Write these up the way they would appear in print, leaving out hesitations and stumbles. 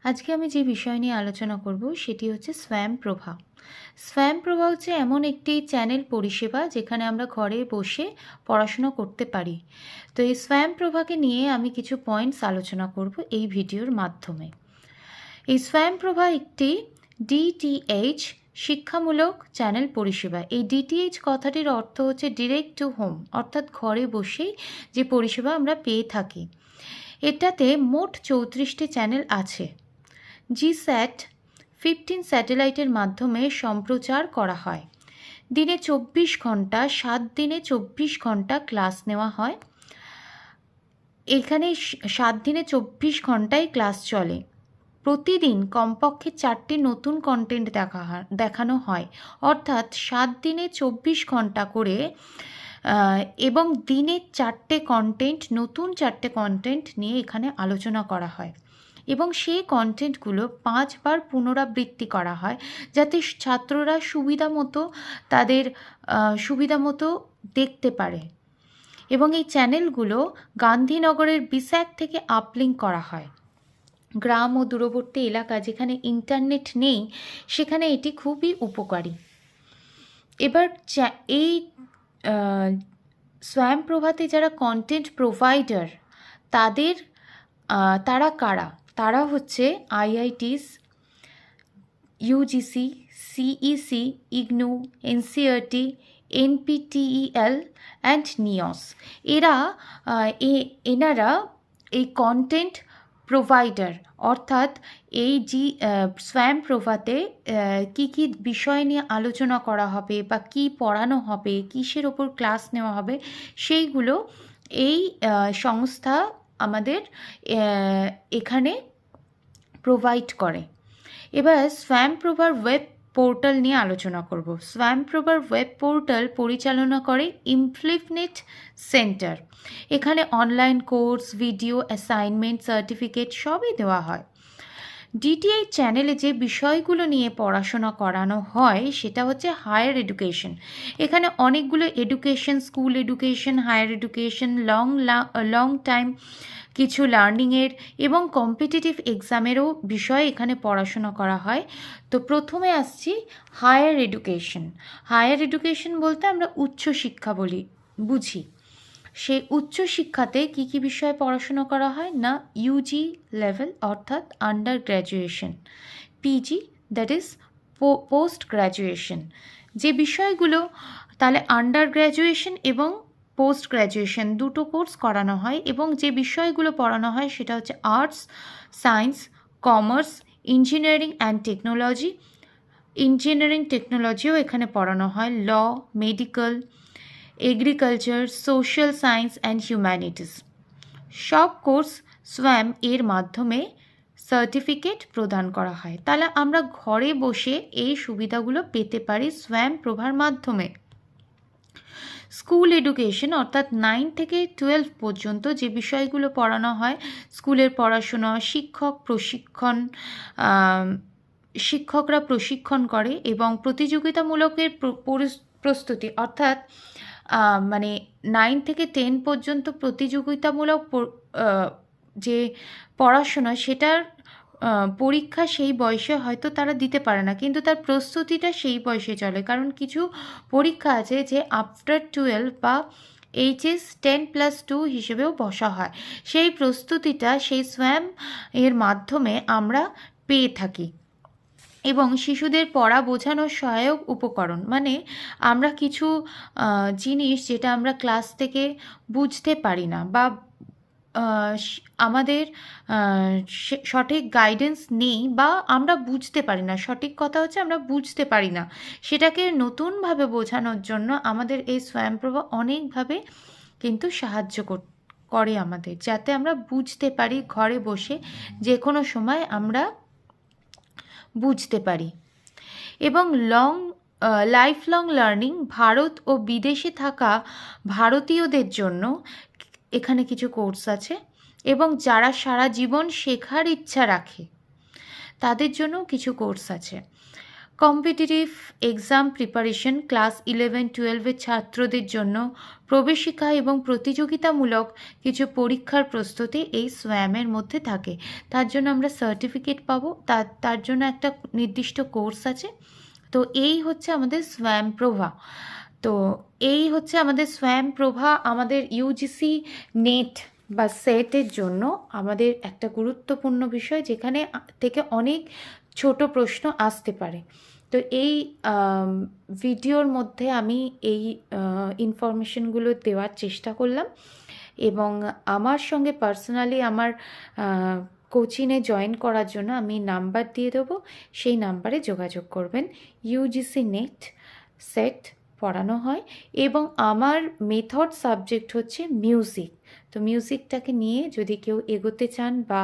আজকে আমি যে বিষয় নিয়ে আলোচনা করব সেটি হচ্ছে স্বয়ংপ্রভা। স্বয়ংপ্রভা হচ্ছে এমন একটি চ্যানেল পরিষেবা যেখানে আমরা ঘরে বসে পড়াশুনো করতে পারি। তো এই স্বয়ংপ্রভাকে নিয়ে আমি কিছু পয়েন্টস আলোচনা করব এই ভিডিওর মাধ্যমে। এই স্বয়ংপ্রভা একটি ডিটিএইচ শিক্ষামূলক চ্যানেল পরিষেবা। এই ডিটিএইচ কথাটির অর্থ হচ্ছে ডিরেক্ট টু হোম, অর্থাৎ ঘরে বসেই যে পরিষেবা আমরা পেয়ে থাকি। এটাতে মোট 34টি চ্যানেল আছে। জিস্যাট 15 স্যাটেলাইটের মাধ্যমে সম্প্রচার করা হয়। দিনে 24 ঘন্টা, 7 দিনে 24 ঘন্টা ক্লাস নেওয়া হয়। এখানে 7 দিনে 24 ঘন্টায় ক্লাস চলে। প্রতিদিন কমপক্ষে 4টি নতুন কন্টেন্ট দেখানো হয়, অর্থাৎ 7 দিনে 24 ঘন্টা করে এবং দিনে 4টে কন্টেন্ট, নতুন 4টে কন্টেন্ট নিয়ে এখানে আলোচনা করা হয় এবং সেই কন্টেন্টগুলো 5 বার পুনরাবৃত্তি করা হয় যাতে ছাত্ররা তাদের সুবিধা মতো দেখতে পারে। এবং এই চ্যানেলগুলো গান্ধীনগরের বিস্যাক থেকে আপলিঙ্ক করা হয়। গ্রাম ও দূরবর্তী এলাকা যেখানে ইন্টারনেট নেই সেখানে এটি খুবই উপকারী। এবার এই স্বয়ংপ্রভাতে যারা কন্টেন্ট প্রোভাইডার তারা কারা? তারা হচ্ছে IITs, UGC, CEC, IGNOU, NCERT, NPTEL and NIOS. এনারা এই কন্টেন্ট প্রোভাইডার, অর্থাৎ এই স্বয়ংপ্রভাতে কী কী বিষয় নিয়ে আলোচনা করা হবে বা কী পড়ানো হবে, কিসের ওপর ক্লাস নেওয়া হবে, সেইগুলো এই সংস্থা আমাদের এখানে প্রোভাইড করে। এবার স্বয়ংপ্রভার ওয়েব পোর্টাল নিয়ে আলোচনা করব। স্বয়ংপ্রভার ওয়েব পোর্টাল পরিচালনা করে ইমপ্লিফনেট সেন্টার। এখানে online course, video, assignment, certificate সবই দেওয়া হয়। ডিটিএইচ চ্যানেলে যে বিষয়গুলো নিয়ে পড়াশোনা করানো হয় সেটা হচ্ছে হায়ার এডুকেশন। এখানে অনেকগুলো education, school education, higher education, long time কিছু লার্নিংয়ের এবং কম্পিটিটিভ এক্সামেরও বিষয় এখানে পড়াশোনা করা হয়। তো প্রথমে আসছি হায়ার এডুকেশন। হায়ার এডুকেশন বলতে আমরা উচ্চশিক্ষা বুঝি। সেই উচ্চশিক্ষাতে কী কী বিষয়ে পড়াশোনা করা হয় না, ইউজি লেভেল অর্থাৎ under graduation, PG that is post graduation. যে বিষয়গুলো তাহলে আন্ডার গ্র্যাজুয়েশন এবং পোস্ট গ্র্যাজুয়েশন দুটো কোর্স করানো হয় এবং যে বিষয়গুলো পড়ানো হয় সেটা হচ্ছে arts, science, commerce, engineering and technology. Engineering টেকনোলজিও এখানে পড়ানো হয়, law, medical, agriculture, social science and humanities. সব কোর্স স্বয়ং এর মাধ্যমে সার্টিফিকেট প্রদান করা হয়। তাহলে আমরা ঘরে বসে এই সুবিধাগুলো পেতে পারি স্বয়ংপ্রভার মাধ্যমে। স্কুল এডুকেশন অর্থাৎ 9 থেকে 12 পর্যন্ত যে বিষয়গুলো পড়ানো হয়, স্কুলের পড়াশোনা, শিক্ষকরা প্রশিক্ষণ করে এবং প্রতিযোগিতামূলকের প্রস্তুতি, অর্থাৎ 9 থেকে 10 পর্যন্ত প্রতিযোগিতামূলক যে পড়াশোনা সেটার পরীক্ষা সেই বয়সে হয়তো তারা দিতে পারে না, কিন্তু তার প্রস্তুতিটা সেই বয়সে চলে। কারণ কিছু পরীক্ষা আছে যে আফটার 12 বা এইচএস 10+2 হিসেবেও বসা হয়। সেই প্রস্তুতিটা সেই স্বয়ং এর মাধ্যমে আমরা পেয়ে থাকি। এবং শিশুদের পড়া বোঝানোর সহায়ক উপকরণ, আমরা কিছু জিনিস যেটা আমরা ক্লাস থেকে বুঝতে পারি না বা আমাদের সঠিক গাইডেন্স নেই বা আমরা বুঝতে পারি না, সঠিক কথা হচ্ছে আমরা বুঝতে পারি না, সেটাকে নতুনভাবে বোঝানোর জন্য আমাদের এই স্বয়ংপ্রভা অনেকভাবে কিন্তু সাহায্য করে আমাদের, যাতে আমরা বুঝতে পারি, ঘরে বসে যে কোনো সময় আমরা বুঝতে পারি। এবং লাইফ লং লার্নিং, ভারত ও বিদেশে থাকা ভারতীয়দের জন্য এখানে কিছু কোর্স আছে এবং যারা সারা জীবন শেখার ইচ্ছা রাখে তাদের জন্য কিছু কোর্স আছে। কম্পিটিটিভ এক্সাম প্রিপারেশন ক্লাস 11-12-এর ছাত্রদের জন্য প্রবেশিকা এবং প্রতিযোগিতামূলক কিছু পরীক্ষার প্রস্তুতি এই সোয়ামের মধ্যে থাকে। তার জন্য আমরা সার্টিফিকেট পাবো, তার জন্য একটা নির্দিষ্ট কোর্স আছে। তো এই হচ্ছে আমাদের সোয়াম প্রভা। তো এই হচ্ছে আমাদের সোয়াম প্রভা আমাদের ইউজিসি নেট বা সেটের জন্য আমাদের একটা গুরুত্বপূর্ণ বিষয়, যেখানে থেকে অনেক ছোট প্রশ্ন আসতে পারে। তো এই ভিডিওর মধ্যে আমি এই ইনফরমেশনগুলো দেওয়ার চেষ্টা করলাম, এবং আমার সঙ্গে পার্সোনালি আমার কোচিংয়ে জয়েন করার জন্য আমি নাম্বার দিয়ে দেবো, সেই নাম্বারে যোগাযোগ করবেন। ইউজিসি নেট সেট পড়ানো হয়, এবং আমার মেথড সাবজেক্ট হচ্ছে মিউজিক। তো মিউজিকটাকে নিয়ে যদি কেউ এগোতে চান বা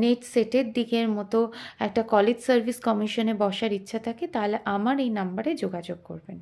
নেট সেটের দিকের মতো একটা কলেজ সার্ভিস কমিশনে বসার ইচ্ছা থাকে, তাহলে আমার এই নাম্বারে যোগাযোগ করবেন।